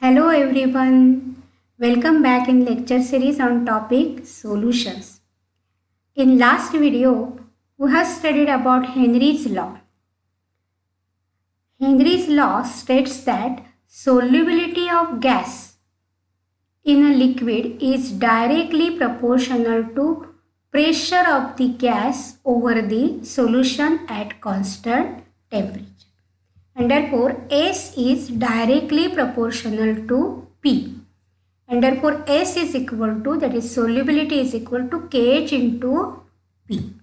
Hello everyone, welcome back in lecture series on topic solutions. In last video, we have studied about Henry's law. Henry's law states that solubility of gas in a liquid is directly proportional to pressure of the gas over the solution at constant temperature. And therefore S is directly proportional to P. And therefore S is equal to, that is solubility is equal to Kh into P.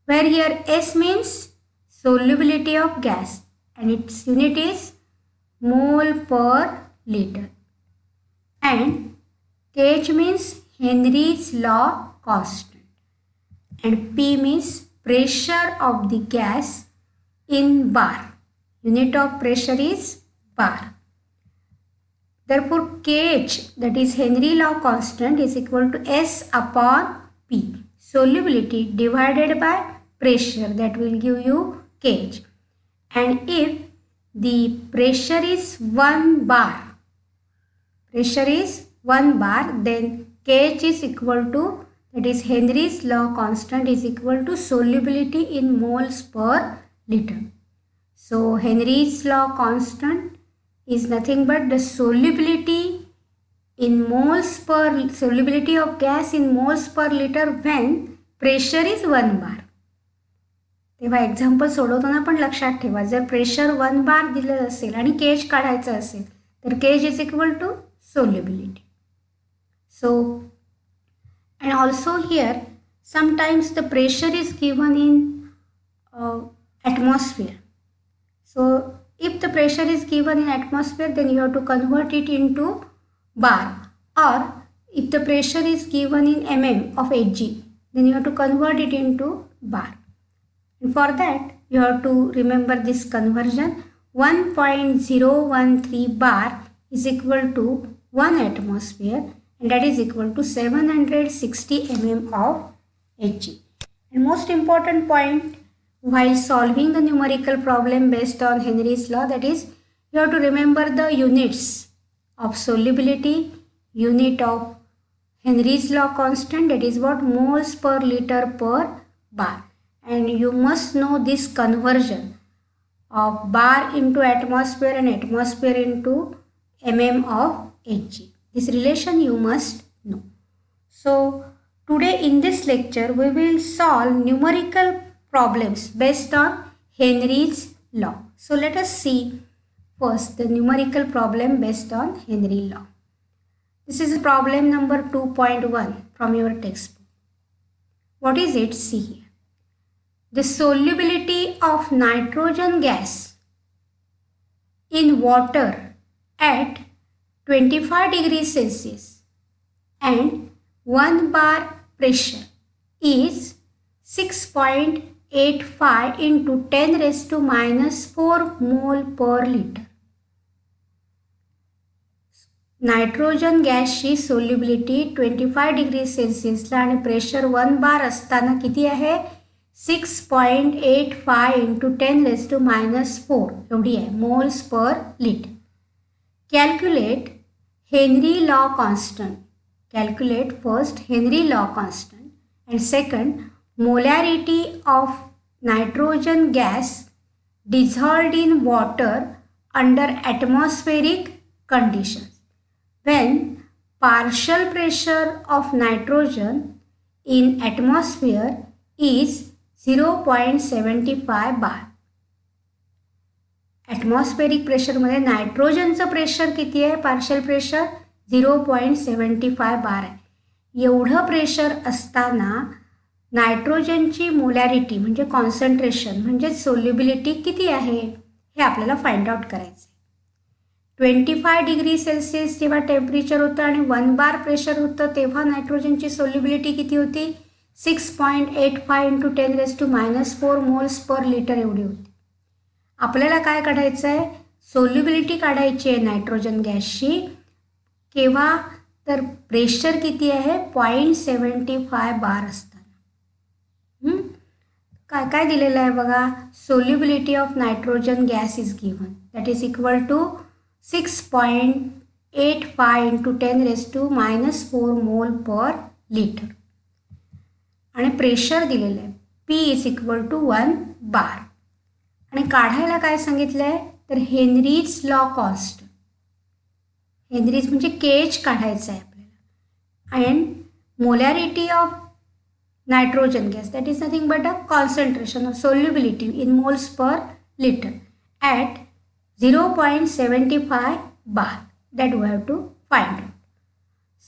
Where here S means solubility of gas and its unit is mole per liter. And Kh means Henry's law constant. And P means pressure of the gas in bar. Unit of pressure is bar. Therefore, Kh, that is Henry law constant, is equal to S upon P. Solubility divided by pressure, that will give you Kh. And if the pressure is 1 bar, then Kh is equal to, that is Henry's law constant is equal to solubility in moles per liter. So Henry's law constant is nothing but the solubility of gas in moles per liter when pressure is 1 bar. तेव्हा example सोडवताना पण लक्षात ठेवा, जर pressure 1 बार दिलं असेल आणि cage काढायचं असेल तर KH is equal to solubility. So and also here sometimes the pressure is given in atmosphere. So if the pressure is given in atmosphere, then you have to convert it into bar, or if the pressure is given in mm of Hg, then you have to convert it into bar. And for that you have to remember this conversion. 1.013 bar is equal to 1 atmosphere, and that is equal to 760 mm of Hg. And most important point while solving the numerical problem based on Henry's law, that is you have to remember the units of solubility, unit of Henry's law constant, that is what, moles per liter per bar. And you must know this conversion of bar into atmosphere and atmosphere into mm of Hg. This relation you must know. So today in this lecture we will solve numerical problems based on Henry's law. So let us see first the numerical problem based on Henry's law. This is problem number 2.1 from your textbook. What is it? See here. The solubility of nitrogen gas in water at 25 degrees Celsius and 1 bar pressure is 6.85 into 10 raised to minus 4 mole per liter. Nitrogen गॅसची solubility 25 degree सेल्सिअसला आणि pressure 1 बार असताना किती आहे? 6.85 into 10 raise to minus 4 एवढी आहे moles per litre. Calculate Henry law constant. Calculate first Henry law constant and second molarity of nitrogen gas dissolved in water under atmospheric conditions when partial pressure of nitrogen in atmosphere is 0.75 bar. Atmospheric pressure मध्ये नायट्रोजनचं pressure किती आहे? Partial pressure 0.75 बार आहे. एवढं pressure असताना नायट्रोजनची molarity म्हणजे concentration म्हणजे solubility किती आहे हे आपल्याला फाइंड आउट करायचं आहे. 25 डिग्री सेल्सिअस जेव्हा टेम्परेचर होतं आणि 1 बार प्रेशर होतं तेव्हा नायट्रोजनची सोल्युबिलिटी किती होती? 6.85 into 10 raise to minus 4 moles per litre एवढी होती. आपल्याला काय काढायचं आहे? सोल्युबिलिटी काढायची आहे नायट्रोजन गॅसची. केव्हा? तर प्रेशर किती आहे? 0.75 बार असतं. काय काय दिलेलं आहे बघा. Solubility of nitrogen gas is given, that is equal to 6.85 0.85 into 10 raised to -4 mole per litre आणि प्रेशर दिलेलं आहे P is equal to 1 bar आणि काढायला काय सांगितलं आहे तर हेनरीज लॉ कॉन्स्टंट. हेनरीज म्हणजे केएच काढायचं आहे आपल्याला. And molarity of nitrogen gas that is nothing but a concentration of solubility in moles per litre at 0.75 bar that we have to find out.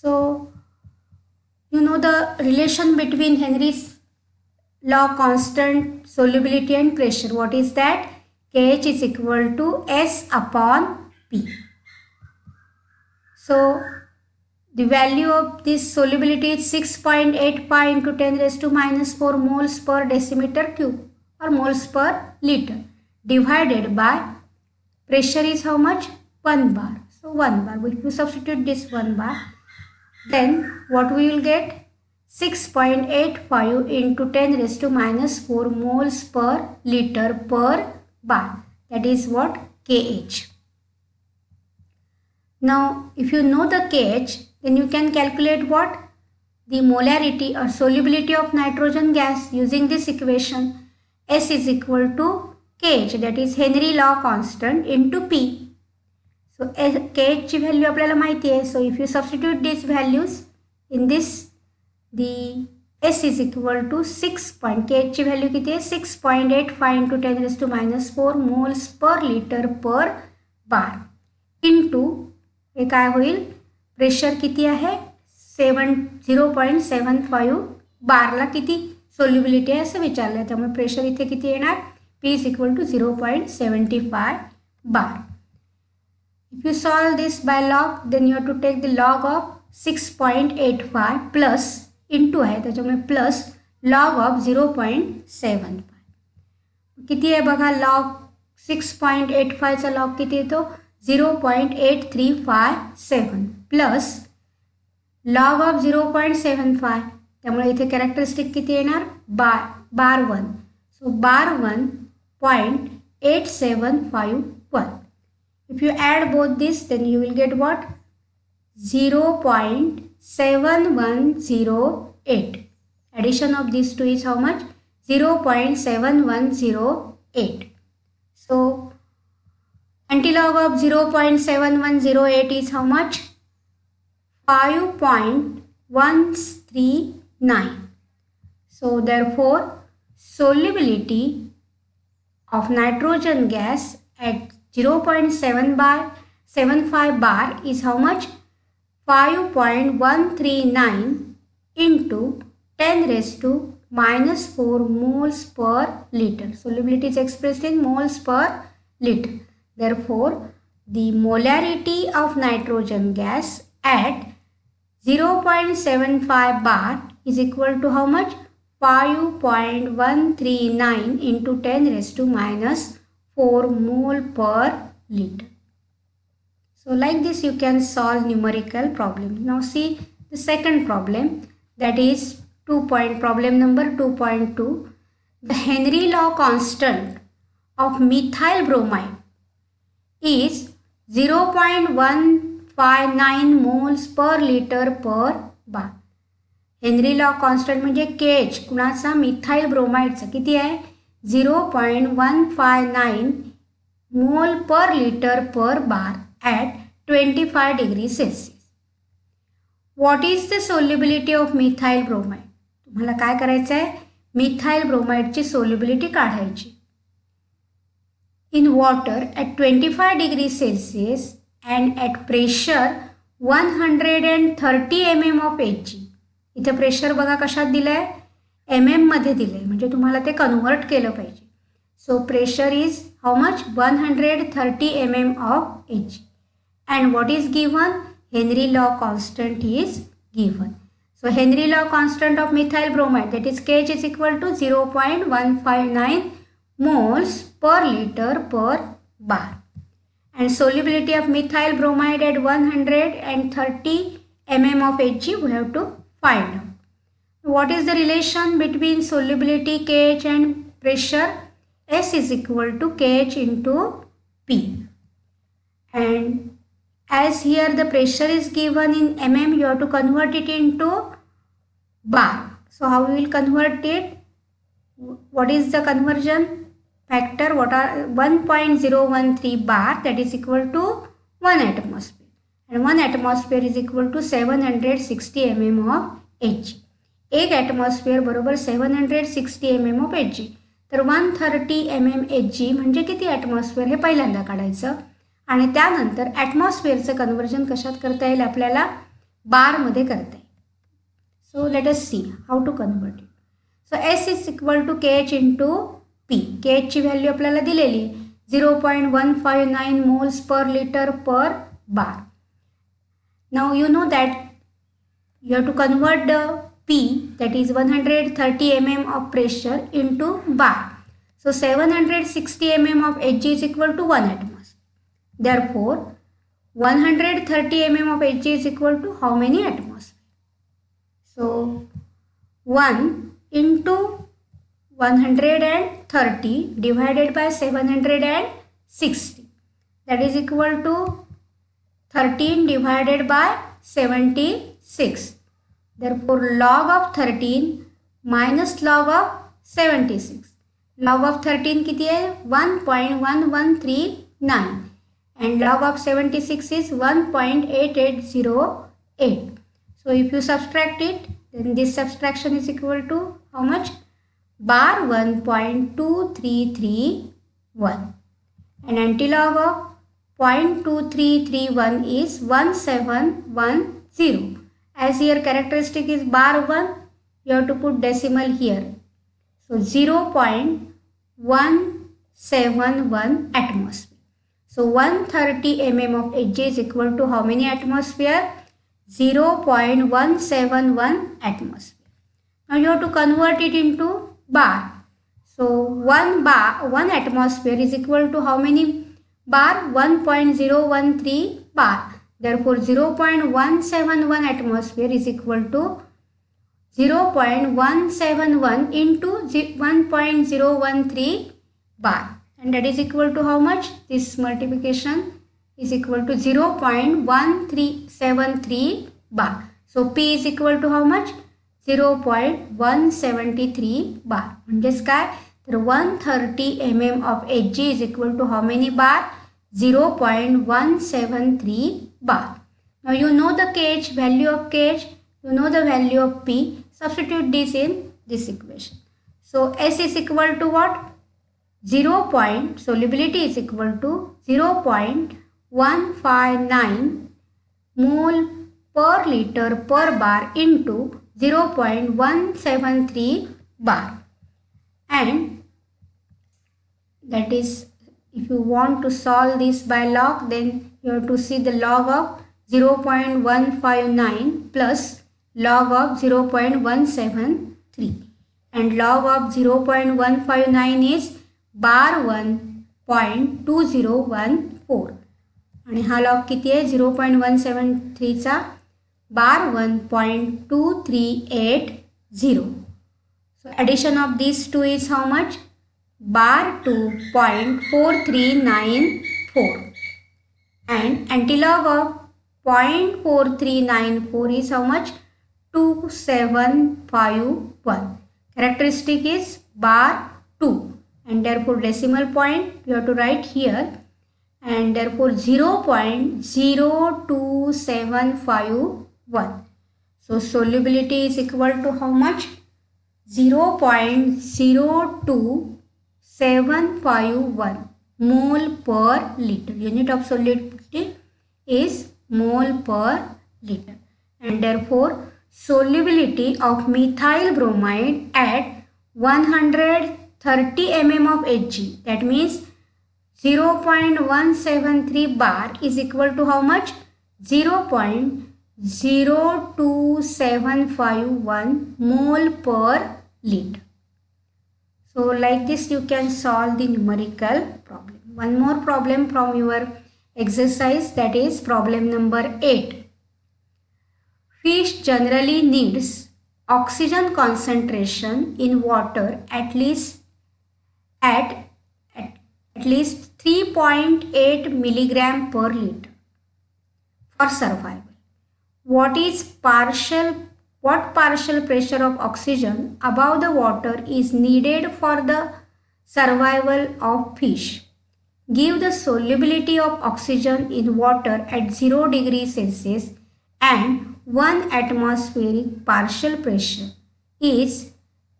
So you know the relation between Henry's law constant, solubility and pressure. What is that? KH is equal to S upon P. So the value of this solubility is 6.85 into 10 raised to -4 moles per decimeter cube or moles per liter divided by pressure is how much? 1 bar. So 1 bar. If you substitute this 1 bar, then what we will get? 6.85 into 10 raised to -4 moles per liter per bar. That is what? KH. Now, if you know the KH, then you can calculate what? The molarity or solubility of nitrogen gas using this equation. S is equal to KH, that is Henry law constant into P. So KH ची value आपल्याला माहिती आहे. So if you substitute these values in this, the S is equal to 6. KH ची value किती आहे? 6.85 into 10 raised to -4 moles per liter per bar into हे काय होईल? Pressure किती आहे? 0.75 बारला किती सोल्युबिलिटी आहे असं विचारलं आहे. त्यामुळे प्रेशर इथे किती येणार? P is equal to 0.75 bar. If you solve this by log, then you have to take the log of 6.85 plus into आहे त्याच्यामुळे plus log of 0.75. किती आहे बघा? log 6.85 चा log किती येतो? 0.8357 plus log of 0.75. त्यामुळे इथे कॅरेक्टरिस्टिक किती येणार? बार 1. So bar 1.8751. If you add both this, then you will get what? 0.7108. Addition of these two is how much? 0.7108. So antilog of 0.7108 is how much? 5.139. So therefore solubility of nitrogen gas at 0.75 bar is how much? 5.139 into 10 raised to -4 moles per liter. Solubility is expressed in moles per liter. Therefore, the molarity of nitrogen gas at 0.75 bar is equal to how much? 5.139 into 10 raised to -4 mole per liter. So like this you can solve numerical problem. Now see the second problem, that is problem number 2.2. The Henry law constant of methyl bromide is 0.159 moles per liter per bar. Henry law constant म्हणजे KH कुणाचा? Methyl ब्रोमाइडचा किती आहे? 0.159 mole per litre per bar at 25 degree Celsius. What is the solubility of methyl bromide? तुम्हाला काय करायचं आहे? Methyl ब्रोमाइडची सोल्युबिलिटी काढायची. In water at 25 degree Celsius and at pressure 130 mm of Hg. इथं प्रेशर बघा कशात दिलं आहे? MM मध्ये दिलं आहे, म्हणजे तुम्हाला ते कन्व्हर्ट केलं पाहिजे. So pressure is how much? 130 mm of Hg. And what is given? Henry law constant is given. So Henry law constant of methyl bromide that is KH is equal to 0.159 moles per liter per bar. And solubility of methyl bromide at 130 mm of Hg we have to find out. What is the relation between solubility KH and pressure? S is equal to KH into P. And as here the pressure is given in mm, you have to convert it into bar. So how we will convert it? What is the conversion factor? What are 1.013 bar, that is equal to 1 atmosphere, and 1 atmosphere is equal to 760 mm of Hg. एक atmosphere बरोबर 760 mm of Hg. तर 130 mm Hg म्हणजे किती atmosphere हे पहिल्यांदा काढायचं आणि त्यानंतर ॲटमॉस्फिअरचं conversion कशात करता येईल आपल्याला? बारमध्ये करता येईल. So let us see how to convert it. So S is equal to KH into P. KHची व्हॅल्यू आपल्याला दिलेली 0.159 moles per litre per bar. Now you know that you have to convert the P, that is 130 mm of pressure, into bar. So 760 mm of Hg is equal to 1 atmosphere. Therefore 130 mm of Hg is equal to how many atmosphere? So 1 into 130 divided by 760, that is equal to 13 divided by 76. Therefore log of 13 minus log of 76. Log of 13 किती आहे? 1.1139 and log of 76 is 1.8808. So if you subtract it, then this subtraction is equal to how much? Bar 1.2331 and antilog of 0.2331 is 1710. As here characteristic is bar 1, you have to put decimal here. So 0.171 atmosphere. So 130 mm of Hg is equal to how many atmosphere? 0.171 atmosphere. Now you have to convert it into bar. So 1 atmosphere is equal to how many bar? 1.013 bar. Therefore 0.171 atmosphere is equal to 0.171 into 1.013 bar, and that is equal to how much? This multiplication is equal to 0.1373 bar. So P is equal to how much? 0.173 bar. म्हणजेच काय? तर 130 mm of Hg is equal to how many bar? 0.173 bar. Now you know the KH, value of KH, you know the value of P. Substitute this in this equation. So S is equal to what? Solubility is equal to 0.159 mole per liter per bar into 0.173 bar, and that is, if you want to solve this by log, then you have to see the log of 0.159 plus log of 0.173, and log of 0.159 is bar 1.2014 आणि हा log किती आहे? 0.173 चा bar 1.2380. So addition of these two is how much? Bar 2.4394 and antilog of 0.4394 is how much? 2751. Characteristic is bar 2 and therefore decimal point you have to write here, and therefore 0.02751. So solubility is equal to how much? 0.02751 mole per liter. Unit of solubility is mole per liter, and therefore solubility of methyl bromide at 130 mm of Hg, that means 0.173 bar is equal to how much? 0.02751 mole per liter. So like this you can solve the numerical problem. One more problem from your exercise, that is problem number 8. Fish generally needs oxygen concentration in water at least 3.8 milligram per liter. for survival. What partial pressure of oxygen above the water is needed for the survival of fish? Give the solubility of oxygen in water at 0 degrees Celsius and 1 atmospheric partial pressure is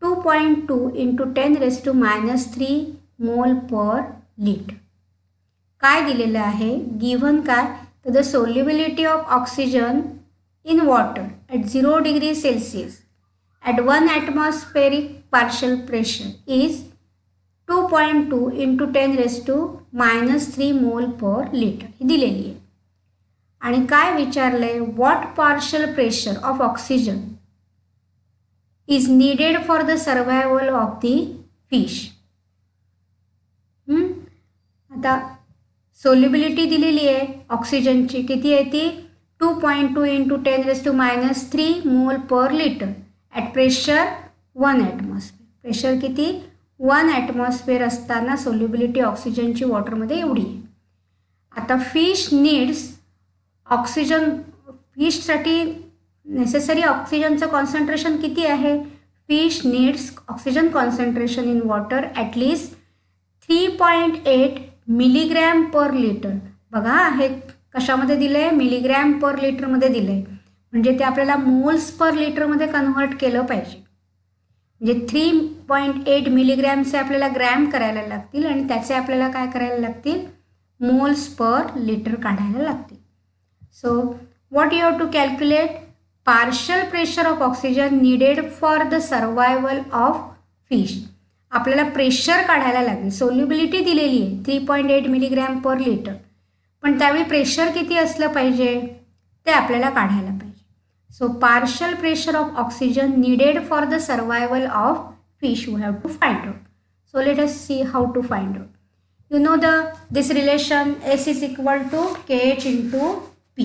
2.2 into 10 raised to minus 3 mole per liter. काय दिलेलं आहे? Given काय? तर the solubility of oxygen in water at 0 degrees Celsius at 1 atmospheric partial pressure is 2.2 into 10 raised to minus 3 mole per liter ही दिलेली आहे. आणि काय विचारलं आहे? What partial pressure of oxygen is needed for the survival of the fish. आता solubility दिलेली आहे ऑक्सिजनची, किती आहे ती? 2.2 into 10 raised to minus 3 mole per liter at pressure 1 atmosphere. Pressure किती? 1 atmosphere असताना सोल्युबिलिटी ऑक्सिजनची वॉटरमध्ये एवढी आहे. आता फिश नीड्स ऑक्सिजन, फिशसाठी नेसेसरी ऑक्सिजनचं कॉन्सन्ट्रेशन किती आहे? Fish needs oxygen concentration in water at least 3.8 milligram per litre. बघा हे कशामध्ये दिलं आहे? मिलीग्रॅम पर लिटरमध्ये दिलं आहे. म्हणजे ते आपल्याला मोल्स पर लिटरमध्ये कन्व्हर्ट केलं पाहिजे. म्हणजे 3.8 मिलीग्रॅमचे आपल्याला ग्रॅम करायला लागतील आणि त्याचे आपल्याला काय करायला लागतील? मोल्स पर लिटर काढायला लागतील. So what you have to calculate? Partial pressure of oxygen needed for the survival of fish. आपल्याला प्रेशर काढायला लागेल. सोल्युबिलिटी दिलेली आहे 3.8 मिलीग्रॅम पर लिटर, पण त्यावेळी प्रेशर किती असलं पाहिजे ते आपल्याला काढायला पाहिजे. So partial pressure of oxygen needed for the survival of fish we have to find out. So let us see how to find out. You know this relation S is equal to KH into P.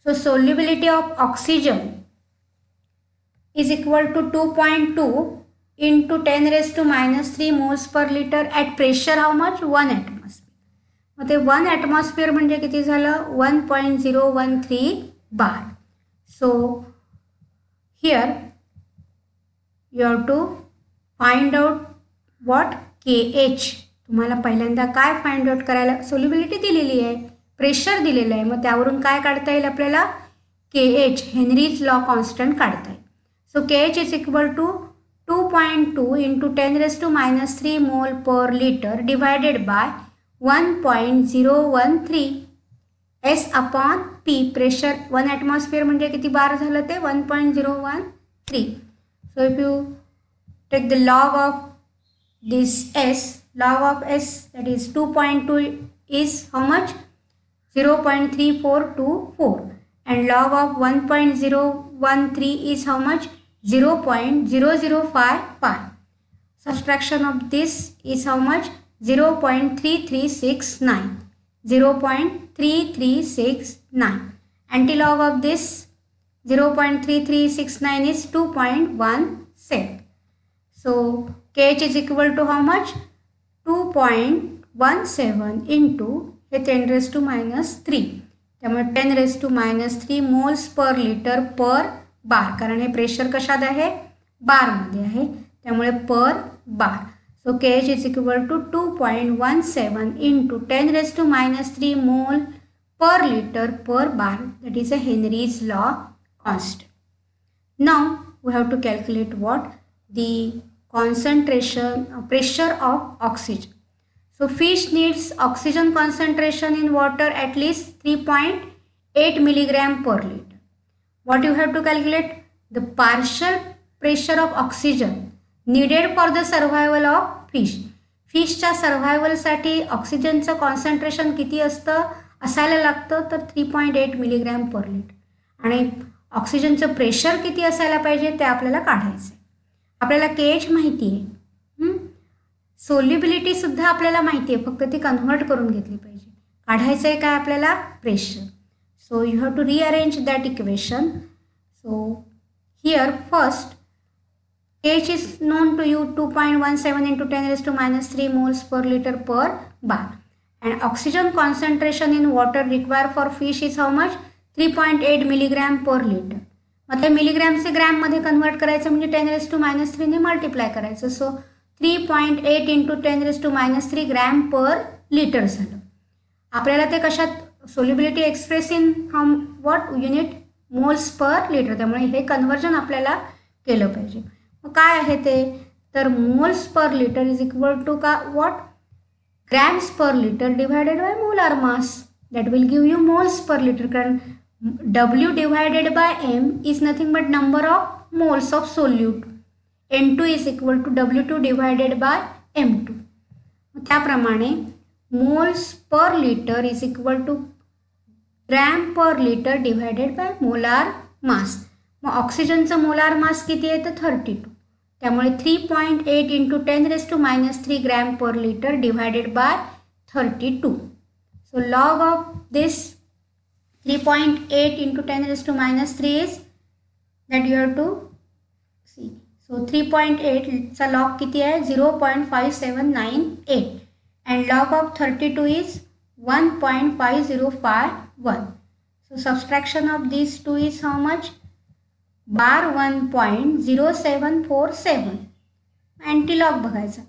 So solubility of oxygen is equal to 2.2 into 10 raised to minus 3 moles per liter at pressure how much? 1 atmosphere. मग ते 1 atmosphere म्हणजे किती झालं? 1.013 bar. So here you have to find out what? KH. तुम्हाला पहिल्यांदा काय find out करायला? Solubility दिलेली आहे, प्रेशर दिलेलं आहे, मग त्यावरून काय काढता येईल आपल्याला? KH, हेनरीज लॉ कॉन्स्टंट काढता येईल. So KH is equal to 2.2 into 10 raised to minus 3 mole per liter divided by 1.013 S upon P. Pressure 1 atmosphere म्हणजे किती बार झालं ते? 1.013. So if you take the log of this S, log of S that is 2.2 is how much? 0.3424 and log of 1.013 is how much? 0.0055. Subtraction of this is how much? 0.3369. 0.3369. Antilog of this 0.3369 is 2.17. So KH is equal to how much? 2.17 into 10 raised to minus 3. त्यामुळे 10 raised to minus 3 moles per liter per बार, कारण हे pressure कशात आहे? बारमध्ये आहे, त्यामुळे per bar. So KH is equal to 2.17 into 10 raised to minus 3 mole per liter per bar. That is a Henry's law constant. Now we have to calculate what? The concentration, pressure of oxygen. So fish needs oxygen concentration in water at least 3.8 milligram per liter. What you have to calculate? The partial pressure of oxygen needed for the survival of fish. फिशच्या सर्व्हायवलसाठी ऑक्सिजनचं concentration किती असायला लागतं? तर 3.8 milligram per litre. आणि ऑक्सिजनचं pressure किती असायला पाहिजे ते आपल्याला काढायचं आहे. आपल्याला KH माहिती आहे, सोल्युबिलिटीसुद्धा आपल्याला माहिती आहे, फक्त ती कन्व्हर्ट करून घेतली पाहिजे. काढायचं आहे काय आपल्याला? Pressure. So you have to rearrange that equation. So here first KH is known to you 2.17 into 10 raised to minus 3 moles per liter per bar. And oxygen concentration in water required for fish is how much? 3.8 milligram per litre. मग ते मिलीग्रॅमचे ग्रॅममध्ये convert करायचं म्हणजे 10⁻³ ने multiply करायचं. सो 3.8 into 10⁻³ gram per litre झालं. आपल्याला ते कशात solubility express in what unit moles per litre, त्यामुळे हे कन्वर्जन आपल्याला केलं पाहिजे. मग काय आहे ते, तर moles per litre is equal to का what grams per litre divided by molar mass. That will give you moles per litre, कारण W divided by M is nothing but number of moles of solute. N2 is equal to W2 divided by M2. त्याप्रमाणे moles per liter is equal to gram per liter divided by molar mass. मग ऑक्सिजनचं molar mass किती आहे तर 32. त्यामुळे 3.8 into 10⁻³ gram per litre divided by 32. So log of this 3.8 into 10⁻³ is that you have to see. So 3.8 चा log किती आहे 0.5798 and log of 32 is 1.5051. So subtraction of these two is how much? Bar 1.0747. Antilog बघायचा.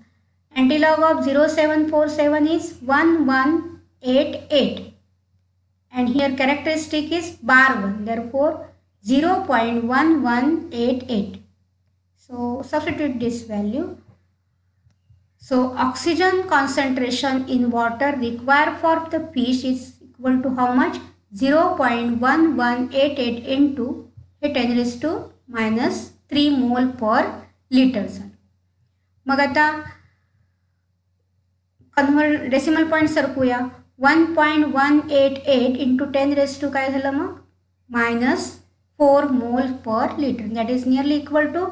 Antilog of 0747 is 1188. And here characteristic is bar 1, therefore 0.1188. So substitute this value. So oxygen concentration in water required for the fish is equal to how much? 0.1188 into 10⁻³ mole per liter. मग आता decimal point सरकूया. 1.188 into 10⁻³ काय झालं मग -4 mole per litre. That is nearly equal to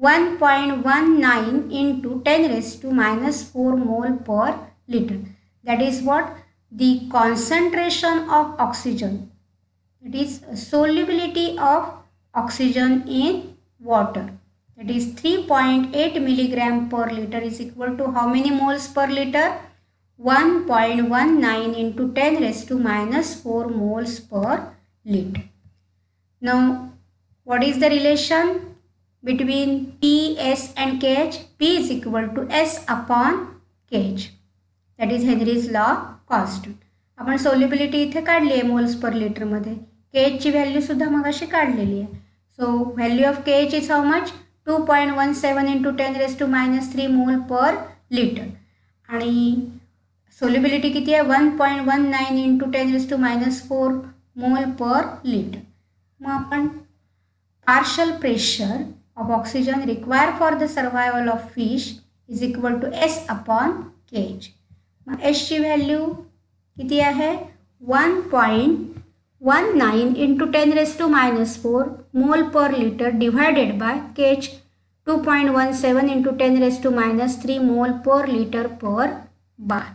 1.19 into 10⁻⁻4 mole per litre. That is what the concentration of oxygen. That is solubility of oxygen in water. That is 3.8 milligram per litre is equal to how many moles per litre? 1.19 into 10⁻⁻4 moles per liter. Now, what is the relation between P, S and KH? P is equal to S upon KH. That is Henry's law constant. आपण solubility इथे काढली आहे moles per लिटरमध्ये. KH ची value सुद्धा मगाशी काढलेली आहे. सो value of KH is how much? 2.17 into 10⁻³ mole per litre. आणि सोल्युबिलिटी किती आहे 1.19 इंटू 10⁻⁴ मोल पर लिटर. मग आपण partial pressure of oxygen require for the survival of fish is equal to S upon KH. मग Sची value किती आहे 1.19 into 10⁻⁴ mole per litre divided by KH 2.17 into 10⁻³ mole per litre per bar.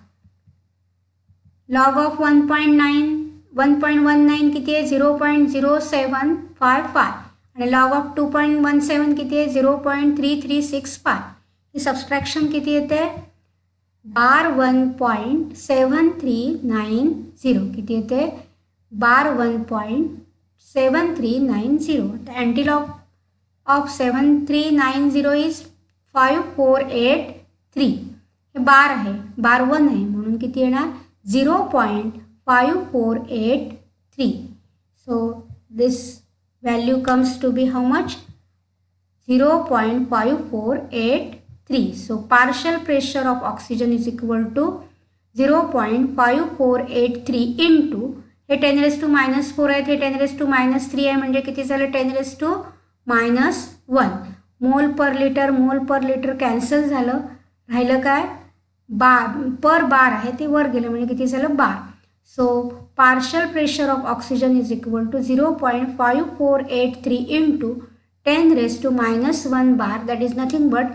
Log of 1.19 किती आहे 0.0755 आणि log of 2.17 किती आहे 0.3365. ही subtraction किती येते बार 1.7390 किती येते बार 1.7390. अँटीलॉग ऑफ 7390 इज 5483. हे बार आहे बार 1 आहे म्हणून किती येणार 0.5483. So this value comes to be how much 0.5483. So partial pressure of oxygen is equal to 0.5483 into हे 10⁻⁴ आहे हे 10⁻³ आहे म्हणजे किती झालं 10⁻⁻1 मोल पर लिटर कॅन्सल झालं. राहिलं काय बार पर बार आहे ते वर गेलं म्हणजे किती झालं bar. So partial pressure of oxygen is equal to 0.5483 into 10⁻⁻1 bar. That is nothing but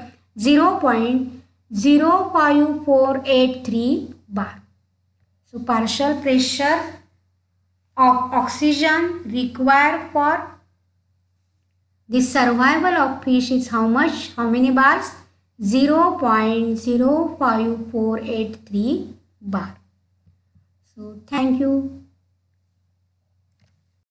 0.0483 bar. So partial pressure of oxygen required for the survival of fish is how much how many bars 0.0483 bar. So thank you.